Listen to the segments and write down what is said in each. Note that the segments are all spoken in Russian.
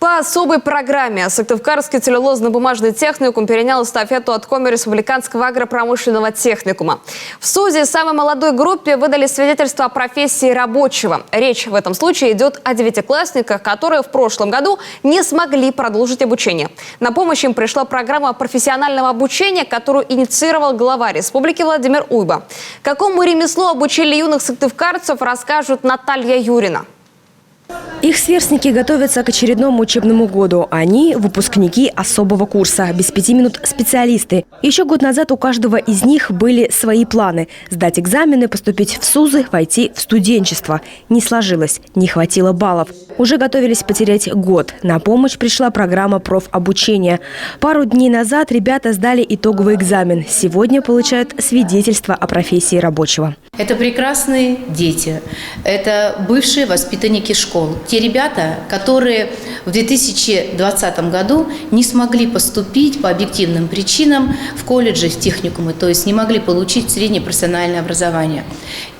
По особой программе Сыктывкарский целлюлозно-бумажный техникум перенял эстафету от Коми республиканского агропромышленного техникума. В СУЗе самой молодой группе выдали свидетельство о профессии рабочего. Речь в этом случае идет о девятиклассниках, которые в прошлом году не смогли продолжить обучение. На помощь им пришла программа профессионального обучения, которую инициировал глава республики Владимир Уйба. Какому ремеслу обучили юных сыктывкарцев, расскажет Наталья Юрина. Их сверстники готовятся к очередному учебному году. Они – выпускники особого курса, без 5 минут специалисты. Еще год назад у каждого из них были свои планы – сдать экзамены, поступить в СУЗы, войти в студенчество. Не сложилось, не хватило баллов. Уже готовились потерять год. На помощь пришла программа профобучения. Пару дней назад ребята сдали итоговый экзамен. Сегодня получают свидетельство о профессии рабочего. Это прекрасные дети, это бывшие воспитанники школ. Те ребята, которые в 2020 году не смогли поступить по объективным причинам в колледжи, в техникумы, то есть не могли получить среднее профессиональное образование.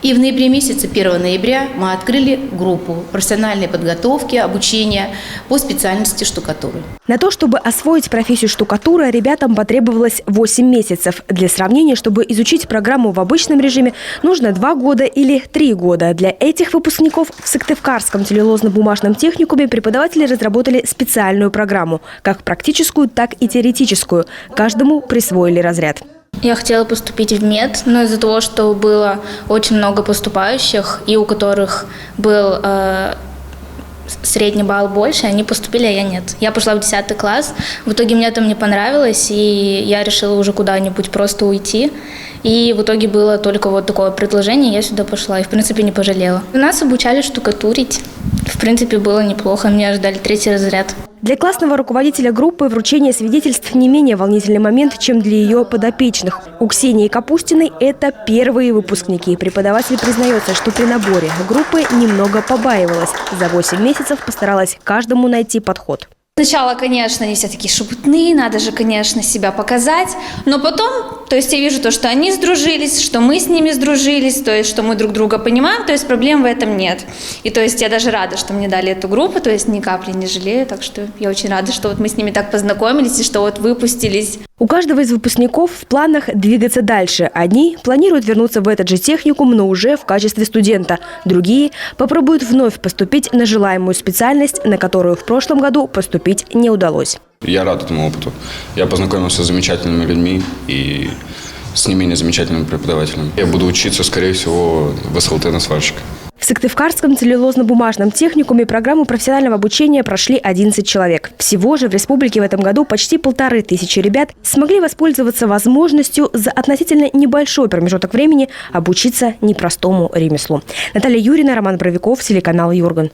И в ноябре месяце, 1 ноября, мы открыли группу профессиональной подготовки, обучения по специальности штукатуры. На то, чтобы освоить профессию штукатура, ребятам потребовалось 8 месяцев. Для сравнения, чтобы изучить программу в обычном режиме, нужно 2 года или 3 года. Для этих выпускников в Сыктывкарском целлюлозно-бумажном техникуме преподаватели разработали специальную программу, как практическую, так и теоретическую. Каждому присвоили разряд. Я хотела поступить в мед, но из-за того, что было очень много поступающих, и у которых был средний балл больше, они поступили, а я нет. Я пошла в 10 класс, в итоге мне там не понравилось, и я решила уже куда-нибудь просто уйти. И в итоге было только вот такое предложение, я сюда пошла и, в принципе, не пожалела. Нас обучали штукатурить. В принципе, было неплохо, меня ждали 3-й разряд. Для классного руководителя группы вручение свидетельств не менее волнительный момент, чем для ее подопечных. У Ксении Капустиной это первые выпускники. Преподаватель признается, что при наборе группы немного побаивалась. За 8 месяцев постаралась каждому найти подход. Сначала, конечно, они все такие шебутные, надо же, конечно, себя показать. Но потом, то есть я вижу то, что они сдружились, что мы с ними сдружились, то есть что мы друг друга понимаем, то есть проблем в этом нет. И то есть я даже рада, что мне дали эту группу, то есть ни капли не жалею. Так что я очень рада, что вот мы с ними так познакомились и что вот выпустились. У каждого из выпускников в планах двигаться дальше. Одни планируют вернуться в этот же техникум, но уже в качестве студента. Другие попробуют вновь поступить на желаемую специальность, на которую в прошлом году поступить не удалось. Я рад этому опыту. Я познакомился с замечательными людьми и с не менее замечательными преподавателями. Я буду учиться, скорее всего, в СЛТ на сварщика. В Сыктывкарском целлюлозно-бумажном техникуме программу профессионального обучения прошли 11 человек. Всего же в республике в этом году почти 1500 ребят смогли воспользоваться возможностью за относительно небольшой промежуток времени обучиться непростому ремеслу. Наталья Юрина, Роман Бровиков, телеканал Юрган.